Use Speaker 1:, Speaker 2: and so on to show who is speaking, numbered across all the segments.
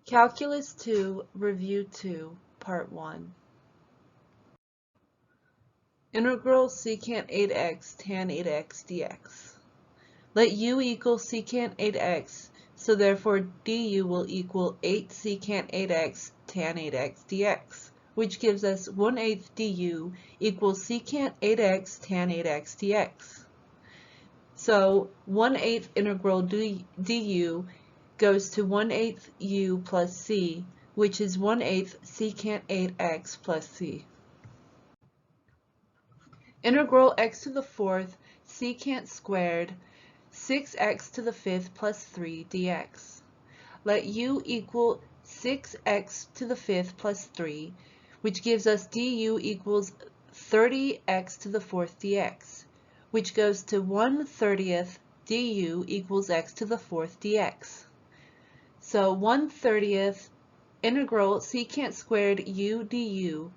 Speaker 1: Calculus 2, Review 2, Part 1. Integral secant 8x tan 8x dx. Let u equal secant 8x, so therefore du will equal 8 secant 8x tan 8x dx, which gives us 1/8 du equals secant 8x tan 8x dx. So 1/8 integral du goes to 1/8 u plus c, which is 1/8 secant 8x plus c. Integral x to the fourth secant squared 6x to the fifth plus 3 dx. Let u equal 6x to the fifth plus 3, which gives us du equals 30x to the fourth dx, which goes to 1/30 du equals x to the fourth dx. So 1/30 integral secant squared u du.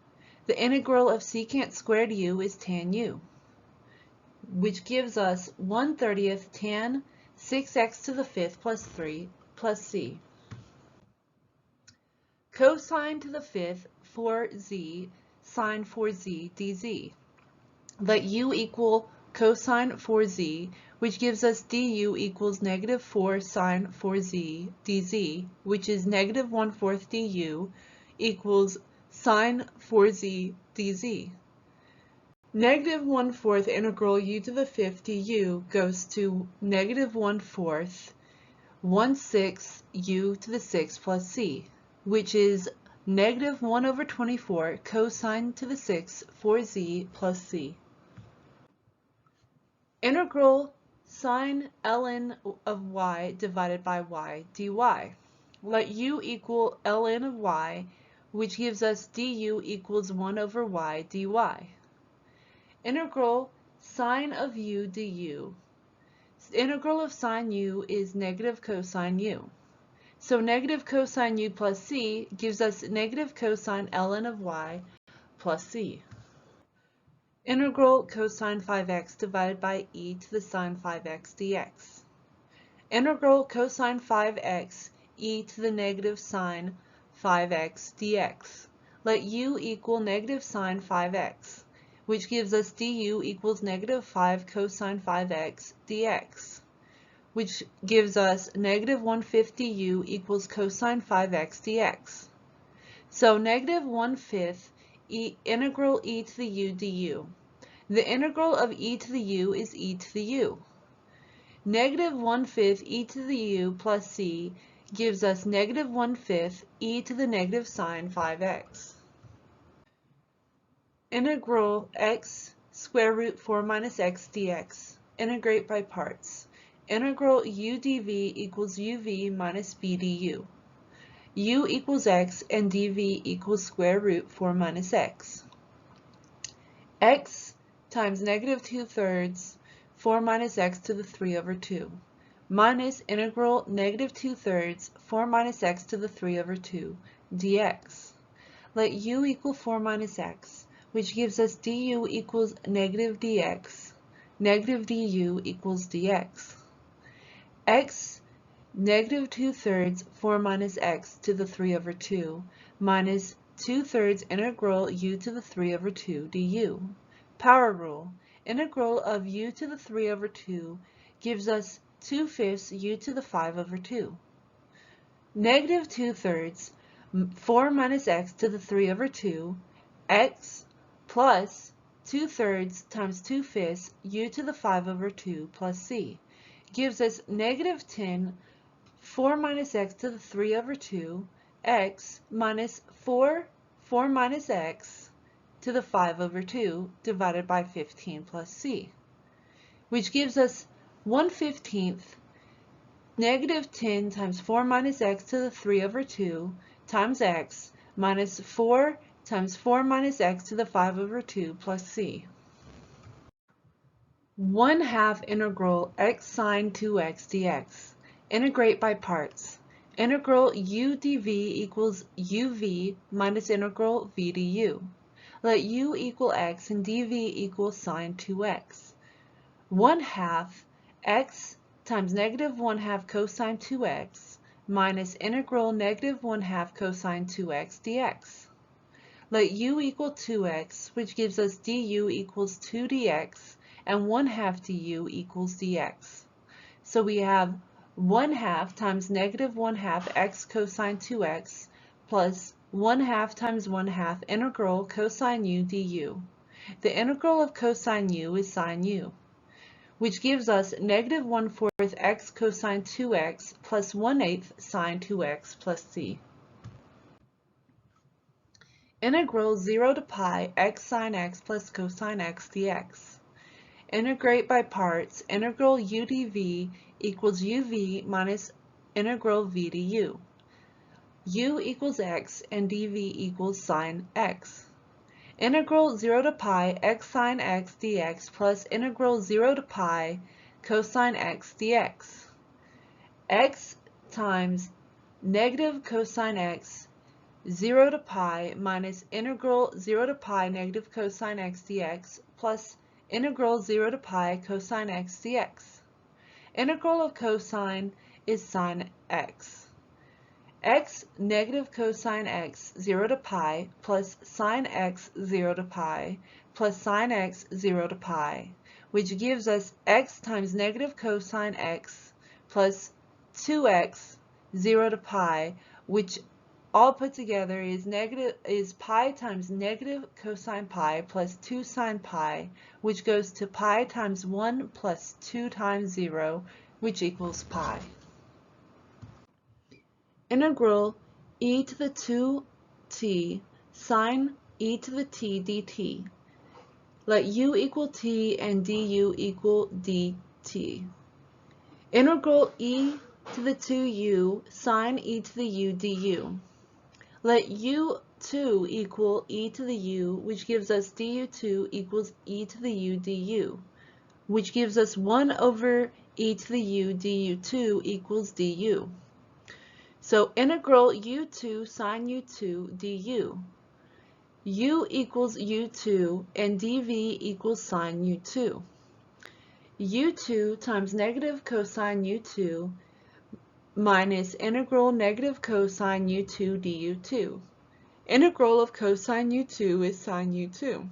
Speaker 1: The integral of secant squared u is tan u, which gives us 1/30 tan 6x to the fifth plus 3 plus c. Cosine to the fifth 4z sine 4z dz. Let u equal cosine 4z, which gives us du equals negative 4 sine 4z dz, which is negative 1/4 du equals sine 4z dz. Negative 1/4 integral u to the fifth du goes to negative 1/4 1/6 u to the sixth plus c, which is negative 1/24 cosine to the sixth 4z plus c. Integral sine ln of y divided by y dy. Let u equal ln of y, which gives us du equals 1/y dy. Integral sine of u du. Integral of sine u is negative cosine u. So negative cosine u plus c gives us negative cosine ln of y plus c. Integral cosine 5x divided by e to the sine 5x dx. Integral cosine 5x e to the negative sine 5x dx. Let u equal negative sine 5x, which gives us du equals negative 5 cosine 5x dx, which gives us negative 1/5 du equals cosine 5x dx. So negative 1/5 integral e to the u du. The integral of e to the u is e to the u. Negative 1/5 e to the u plus c gives us negative 1/5 e to the negative sine 5x. Integral x square root 4 minus x dx. Integrate by parts. Integral u dv equals uv minus v du. U equals x and dv equals square root 4 minus x. X times negative 2/3 4 minus x to the 3/2 minus integral negative 2/3 4 minus x to the 3/2 dx. Let u equal 4 minus x, which gives us du equals negative dx. Negative du equals dx. X negative 2/3 4 minus x to the 3/2 minus 2/3 integral u to the 3/2 du. Power rule. Integral of u to the 3/2 gives us 2/5 u to the 5/2. Negative 2/3 4 minus x to the 3/2 x plus 2/3 times 2/5 u to the 5/2 plus c gives us negative 10 4 minus x to the 3/2 x minus 4 minus x to the 5/2 divided by 15 plus c, which gives us 1/15 negative 10 times 4 minus x to the 3/2 times x minus 4 times 4 minus x to the 5/2 plus c. 1/2 integral x sine 2x dx. Integrate by parts. Integral u dv equals uv minus integral v du. Let u equal x and dv equal sine 2x. 1/2 x times negative 1/2 cosine 2x minus integral negative 1/2 cosine 2x dx. Let u equal 2x, which gives us du equals 2 dx, and 1/2 du equals dx. So we have 1/2 times negative 1/2 x cosine 2x plus 1/2 times 1/2 integral cosine u du. The integral of cosine u is sine u, which gives us negative 1/4 x cosine 2x plus 1/8 sine 2x plus c. Integral 0 to pi x sine x plus cosine x dx. Integrate by parts. Integral u dv equals uv minus integral v du. U equals x and dv equals sine x. Integral 0 to pi x sine x dx plus integral 0 to pi cosine x dx. X times negative cosine x 0 to pi minus integral 0 to pi negative cosine x dx plus integral 0 to pi cosine x dx. Integral of cosine is sine x. X negative cosine x 0 to pi plus sine x 0 to pi plus sine x 0 to pi, which gives us x times negative cosine x plus 2x 0 to pi, which all put together is pi times negative cosine pi plus 2 sine pi, which goes to pi times 1 plus 2 times 0, which equals pi. Integral e to the 2t sine e to the t dt. Let u equal t and du equal dt. Integral e to the 2u sine e to the u du. Let u2 equal e to the u, which gives us du2 equals e to the u du, which gives us 1 over e to the u du2 equals du. So integral u2 sine u2 du. U equals u2 and dv equals sine u2. u2 times negative cosine u2 minus integral negative cosine u2 du2. Integral of cosine u2 is sine u2.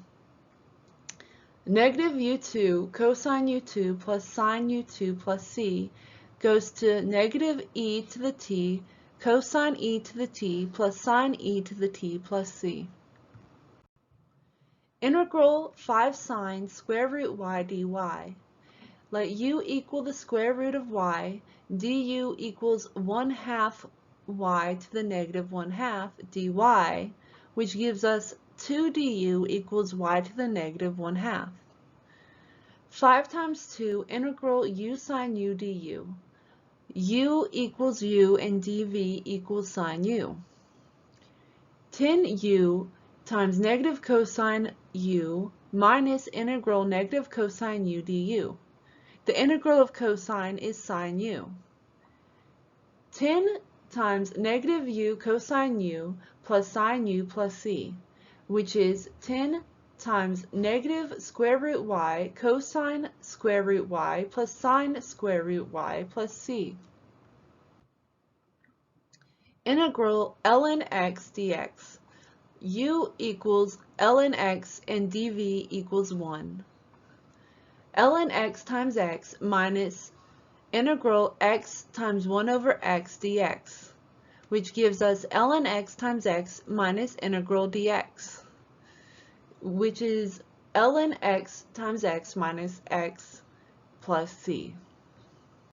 Speaker 1: Negative u2 cosine u2 plus sine u2 plus c goes to negative e to the t cosine e to the t plus sine e to the t plus c. Integral 5 sine square root y dy. Let u equal the square root of y, du equals 1/2 y to the negative 1/2 dy, which gives us 2 du equals y to the negative 1/2. 5 times 2 integral u sine u du. U equals u and dv equals sine u. 10u times negative cosine u minus integral negative cosine u du. The integral of cosine is sine u. 10 times negative u cosine u plus sine u plus c, which is 10 times negative square root y cosine square root y plus sine square root y plus c. Integral ln x dx. U equals ln x and dv equals 1. Ln x times x minus integral x times 1 over x dx, which gives us ln x times x minus integral dx, which is ln x times x minus x plus c.